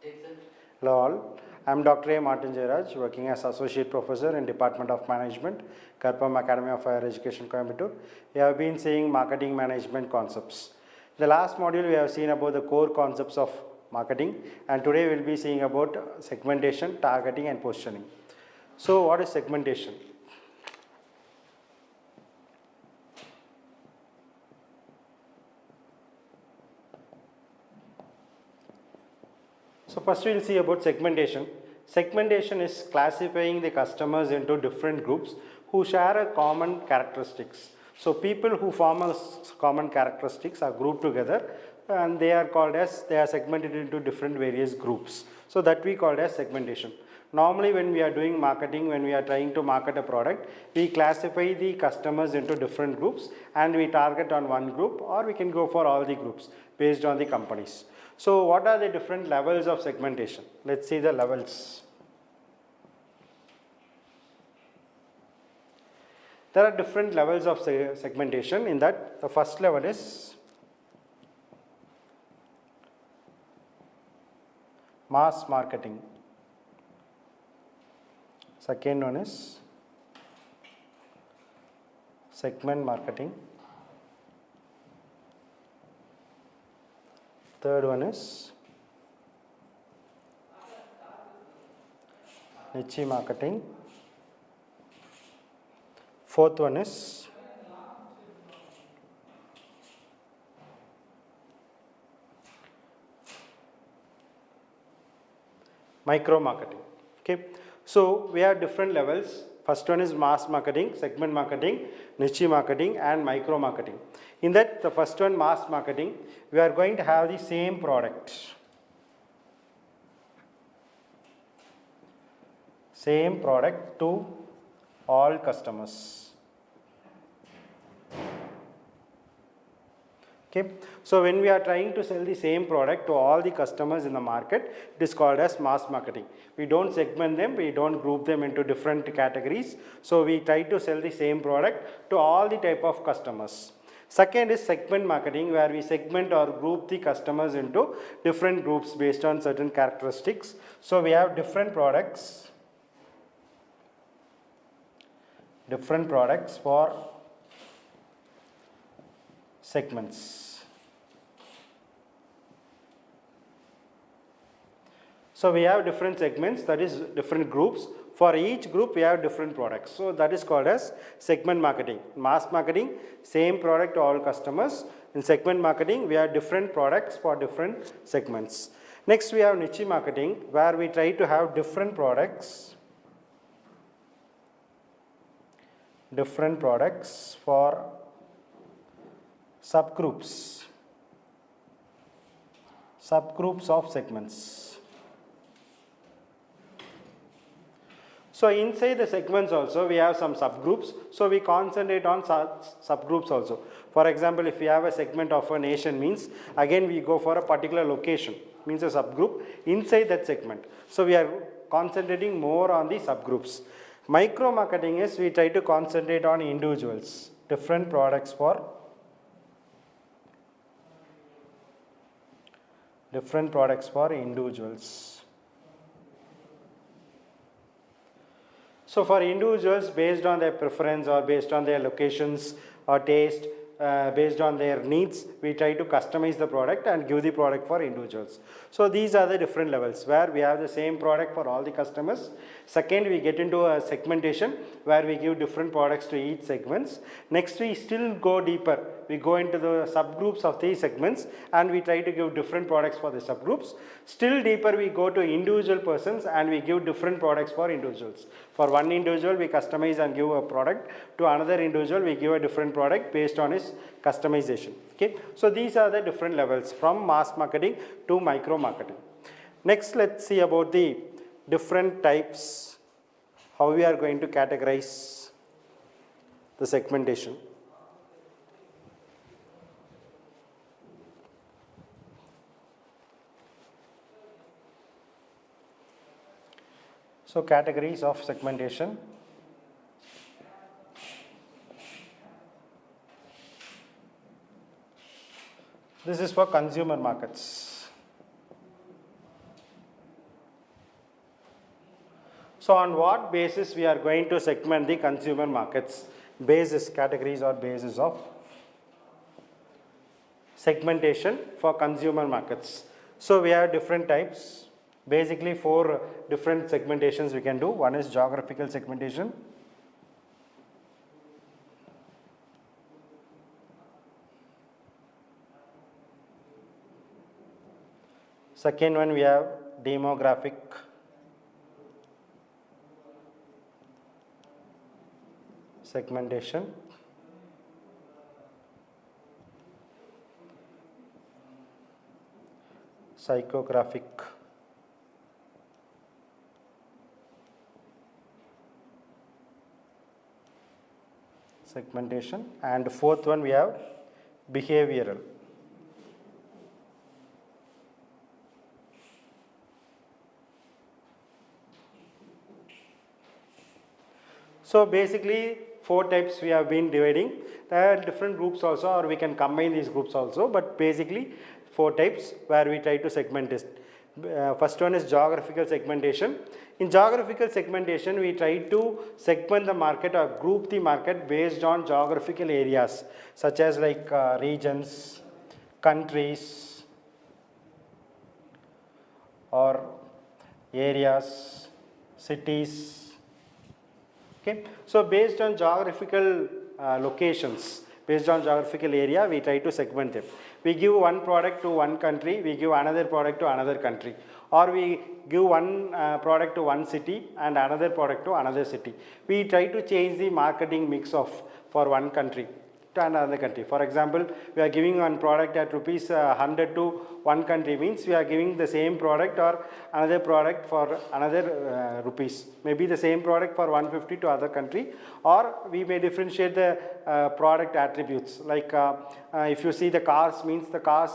Hello all, I am Dr. A. Martin Jairaj, working as Associate Professor in Department of Management, Karpam Academy of Higher Education, Coimbatore. We have been seeing marketing management concepts. In the last module, we have seen about the core concepts of marketing, and today we will be seeing about segmentation, targeting and positioning. So what is segmentation? So first we will see about segmentation. Segmentation is classifying the customers into different groups who share a common characteristics. So people who form a common characteristics are grouped together and they are segmented into different various groups. So that we call as segmentation. Normally when we are doing marketing, when we are trying to market a product, we classify the customers into different groups and we target on one group, or we can go for all the groups based on the companies. So what are the different levels of segmentation? Let's see the levels. There are different levels of segmentation. In that, the first level is mass marketing. Second one is segment marketing. Third one is niche marketing. Fourth one is micro marketing. Okay, so we have different levels. First one is mass marketing, segment marketing, niche marketing and micro marketing. In that, the first one, mass marketing, we are going to have the same product. Same product to all customers. Okay. So when we are trying to sell the same product to all the customers in the market, it is called as mass marketing. We don't segment them, we don't group them into different categories. So we try to sell the same product to all the type of customers. Second is segment marketing, where we segment or group the customers into different groups based on certain characteristics. So we have different products for segments. So we have different segments, that is different groups. For each group we have different products. So that is called as segment marketing. Mass marketing, same product to all customers. In segment marketing, we have different products for different segments. Next we have niche marketing, where we try to have different products for subgroups of segments. So inside the segments also we have some subgroups, so we concentrate on subgroups also. For example, if we have a segment of a nation, means again we go for a particular location, means a subgroup inside that segment. So we are concentrating more on the subgroups. Micro marketing is we try to concentrate on individuals, different products for individuals. So for individuals, based on their preference or based on their locations or taste, based on their needs, we try to customize the product and give the product for individuals. So these are the different levels where we have the same product for all the customers. Second, we get into a segmentation where we give different products to each segments. Next, we still go deeper. We go into the subgroups of these segments and we try to give different products for the subgroups. Still deeper, we go to individual persons and we give different products for individuals. For one individual, we customize and give a product. To another individual, we give a different product based on his customization. Okay, so these are the different levels from mass marketing to micro marketing. Next, let's see about the different types, how we are going to categorize the segmentation. So categories of segmentation. This is for consumer markets. So on what basis we are going to segment the consumer markets? Basis, categories or basis of segmentation for consumer markets. So we have different types, basically 4 different segmentations we can do. One is geographical segmentation. Second one we have demographic. Segmentation. Psychographic. Segmentation, and fourth one we have behavioral. So basically 4 types we have been dividing. There are different groups also, or we can combine these groups also, but basically 4 types where we try to segment it. First one is geographical segmentation. In geographical segmentation, we try to segment the market or group the market based on geographical areas, such as like regions, countries, or areas, cities. Okay. So based on geographical locations, based on geographical area, we try to segment them. We give one product to one country, we give another product to another country, or we give one product to one city and another product to another city. We try to change the marketing mix of for one country to another country. For example, we are giving one product at rupees 100 to one country, means we are giving the same product or another product for another rupees. Maybe the same product for 150 to other country, or we may differentiate the product attributes. Like if you see the cars, means the cars,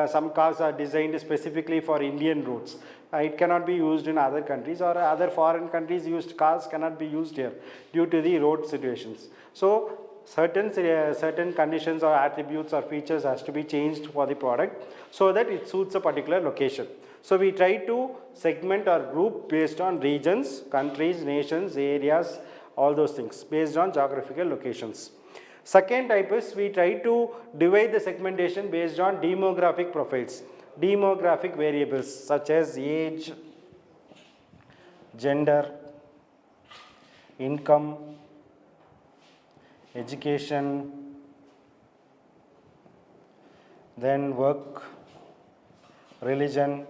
some cars are designed specifically for Indian roads. It cannot be used in other countries, or other foreign countries used cars cannot be used here due to the road situations. So certain conditions or attributes or features has to be changed for the product so that it suits a particular location. So we try to segment or group based on regions, countries, nations, areas, all those things based on geographical locations. Second type is we try to divide the segmentation based on demographic profiles, demographic variables such as age, gender, income, education, then work, religion,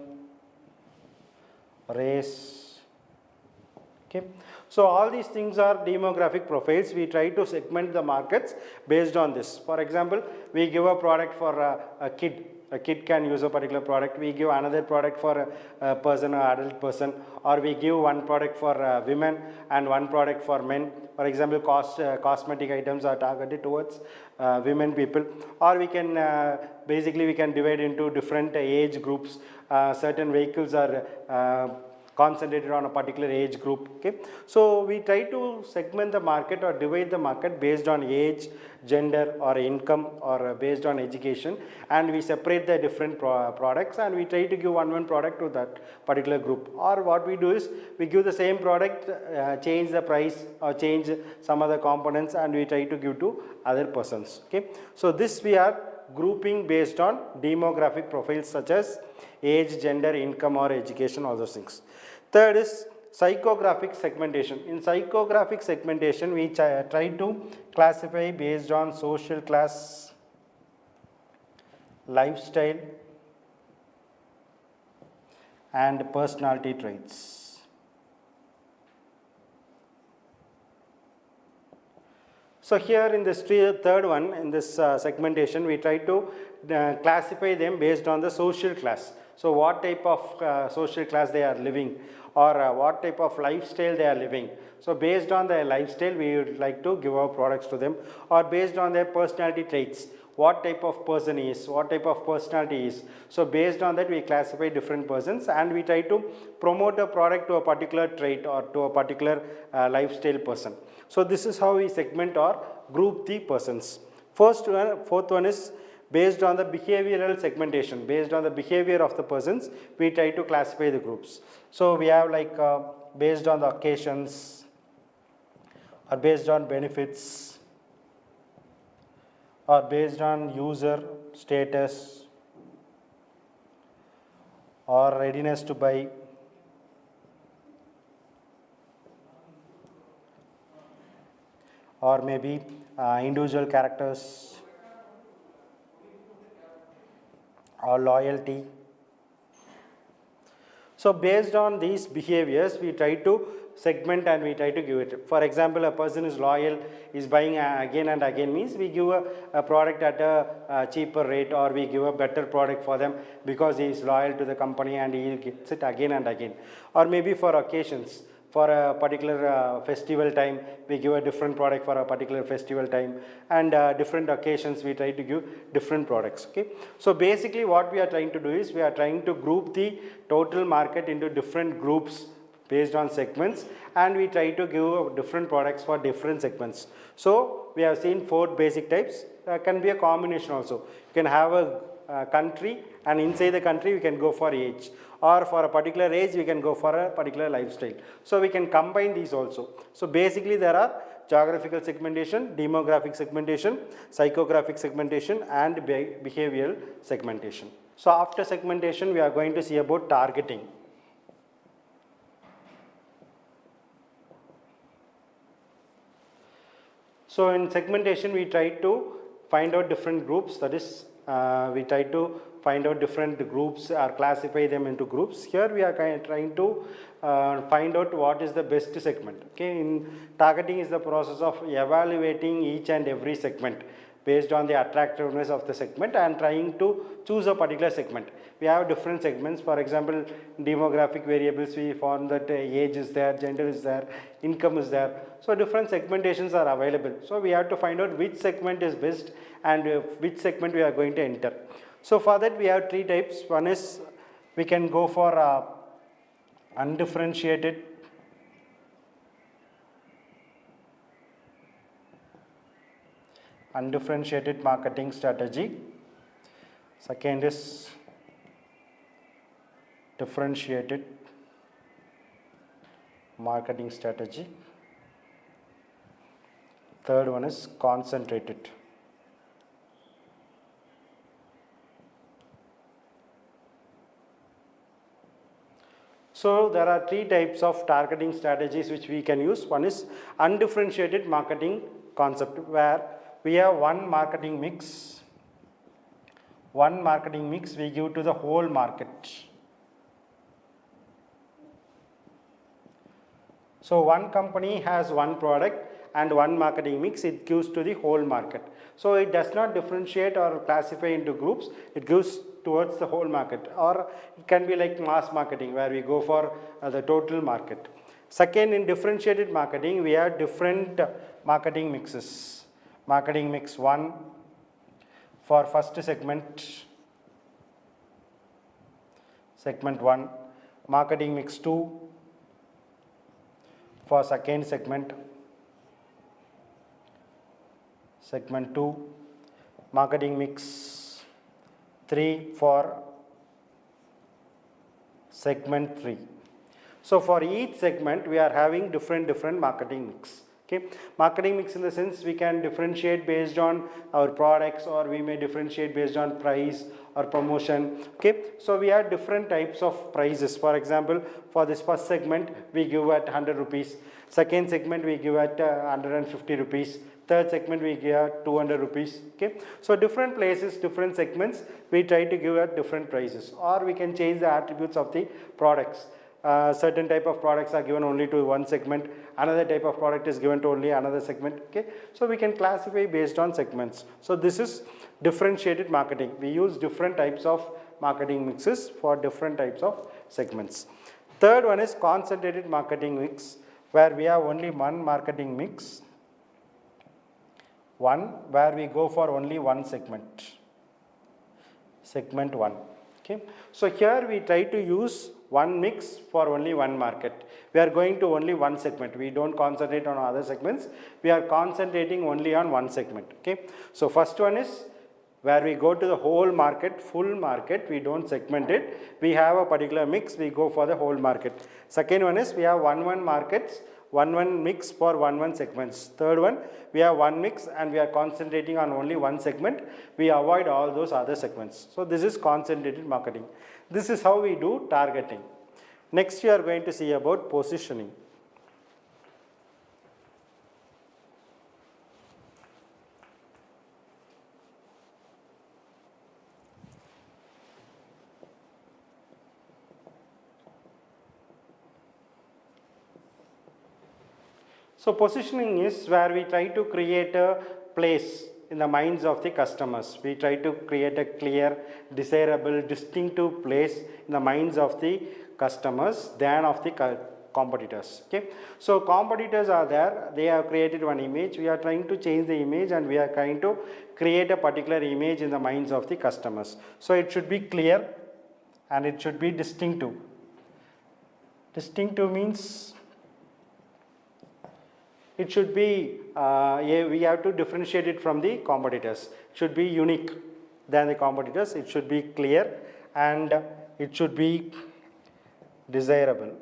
race. Okay. So all these things are demographic profiles. We try to segment the markets based on this. For example, we give a product for a kid. A kid can use a particular product. We give another product for a person or adult person, or we give one product for women and one product for men. For example, cosmetic items are targeted towards women people, or we can basically we can divide into different age groups. Certain vehicles are concentrated on a particular age group. Okay, so we try to segment the market or divide the market based on age, gender, or income, or based on education, and we separate the different products, and we try to give one product to that particular group. Or what we do is we give the same product, change the price or change some other components, and we try to give to other persons. Okay, so this we are grouping based on demographic profiles such as age, gender, income, or education, all those things. Third is psychographic segmentation. In psychographic segmentation, we try to classify based on social class, lifestyle, and personality traits. So here in this third one, in this segmentation, we try to classify them based on the social class. So what type of social class they are living, or what type of lifestyle they are living. So based on their lifestyle, we would like to give our products to them, or based on their personality traits, what type of person he is, what type of personality is. So based on that, we classify different persons, and we try to promote a product to a particular trait or to a particular lifestyle person. So this is how we segment or group the persons. Fourth one is based on the behavioral segmentation. Based on the behavior of the persons, we try to classify the groups. So we have like based on the occasions, or based on benefits, or based on user status, or readiness to buy, or maybe individual characters, or loyalty. So based on these behaviors, we try to segment and we try to give it. For example, a person is loyal, is buying again and again, means we give a product at a cheaper rate, or we give a better product for them because he is loyal to the company and he gets it again and again. Or maybe for occasions, for a particular festival time, we give a different product for a particular festival time, and different occasions we try to give different products. Okay, so basically what we are trying to do is we are trying to group the total market into different groups based on segments, and we try to give different products for different segments. So we have seen 4 basic types. Can be a combination also. You can have a country, and inside the country we can go for age, or for a particular age we can go for a particular lifestyle. So we can combine these also. So basically there are geographical segmentation, demographic segmentation, psychographic segmentation, and behavioral segmentation. So after segmentation we are going to see about targeting. So in segmentation we try to find out different groups, that is we try to find out different groups or classify them into groups. Here we are trying to find out what is the best segment. Okay, in targeting is the process of evaluating each and every segment based on the attractiveness of the segment and trying to choose a particular segment. We have different segments. For example, demographic variables, we found that age is there, gender is there, income is there. So different segmentations are available. So we have to find out which segment is best and which segment we are going to enter. So for that we have 3 types. One is we can go for undifferentiated, marketing strategy. Second is differentiated marketing strategy. Third one is concentrated. So there are 3 types of targeting strategies which we can use. One is undifferentiated marketing concept, where we have one marketing mix we give to the whole market. So one company has one product and one marketing mix, it gives to the whole market. So it does not differentiate or classify into groups, it gives towards the whole market. Or it can be like mass marketing, where we go for the total market. Second, in differentiated marketing, we have different marketing mixes. Marketing mix 1 for first segment 1, marketing mix 2 for second segment 2, marketing mix 3 for segment 3. So for each segment we are having different marketing mix. Okay, marketing mix in the sense we can differentiate based on our products, or we may differentiate based on price or promotion. Okay, so we have different types of prices. For example, for this first segment we give at 100 rupees, second segment we give at 150 rupees, third segment we give at 200 rupees. Okay, so different places, different segments we try to give at different prices, or we can change the attributes of the products. Certain type of products are given only to one segment, another type of product is given to only another segment. Okay, so we can classify based on segments. So this is differentiated marketing. We use different types of marketing mixes for different types of segments. Third one is concentrated marketing mix, where we have only one marketing mix, where we go for only one segment 1. Okay, so here we try to use one mix for only one market. We are going to only one segment. We don't concentrate on other segments. We are concentrating only on one segment. Okay, so first one is where we go to the whole market, full market, we don't segment it. We have a particular mix, we go for the whole market. Second one is we have one markets, one mix for one segments. Third one, we have one mix and we are concentrating on only one segment. We avoid all those other segments. So this is concentrated marketing. This is how we do targeting. Next we are going to see about positioning. So positioning is where we try to create a place in the minds of the customers. We try to create a clear, desirable, distinctive place in the minds of the customers than of the competitors. Okay. So competitors are there, they have created one image, we are trying to change the image and we are trying to create a particular image in the minds of the customers. So it should be clear and it should be distinctive. Distinctive means it should be, we have to differentiate it from the competitors. It should be unique than the competitors. It should be clear and it should be desirable.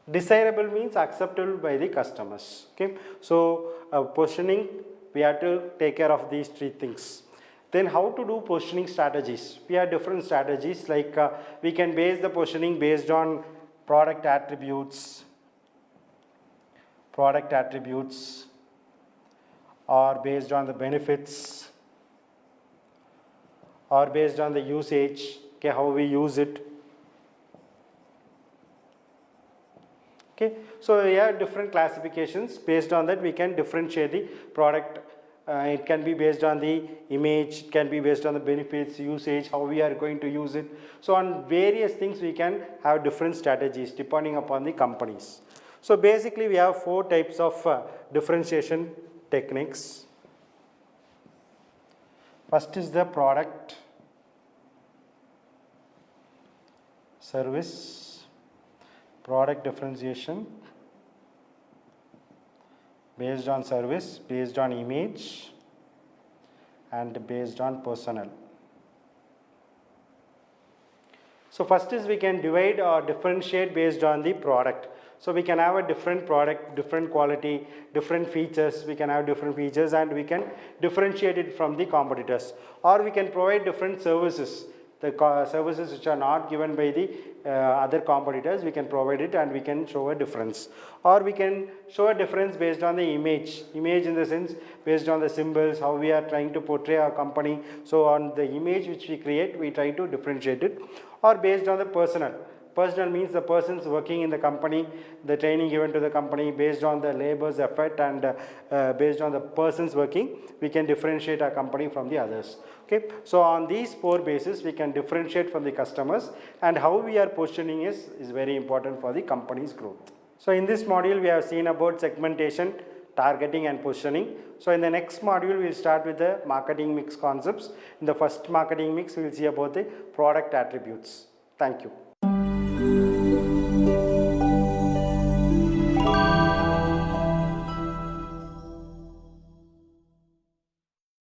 Desirable means acceptable by the customers. Okay. So positioning, we have to take care of these three things. Then how to do positioning strategies? We have different strategies, like we can base the positioning based on product attributes, or based on the benefits, or based on the usage, okay, how we use it. Okay, so we have different classifications. Based on that, we can differentiate the product. It can be based on the image, it can be based on the benefits, usage, how we are going to use it. So on various things, we can have different strategies depending upon the companies. So basically we have four types of differentiation techniques. First is the product, service, product differentiation based on service, based on image and based on personnel. So first is we can divide or differentiate based on the product. So we can have a different product, different quality, different features. We can have different features and we can differentiate it from the competitors. Or we can provide different services. The services which are not given by the other competitors, we can provide it and we can show a difference. Or we can show a difference based on the image. Image in the sense based on the symbols, how we are trying to portray our company. So on the image which we create, we try to differentiate it. Or based on the personnel. Personnel means the persons working in the company, the training given to the company based on the labor's effort and based on the persons working, we can differentiate our company from the others. Okay. So on these four bases, we can differentiate from the customers, and how we are positioning is very important for the company's growth. So in this module, we have seen about segmentation, targeting and positioning. So in the next module, we will start with the marketing mix concepts. In the first marketing mix, we will see about the product attributes. Thank you.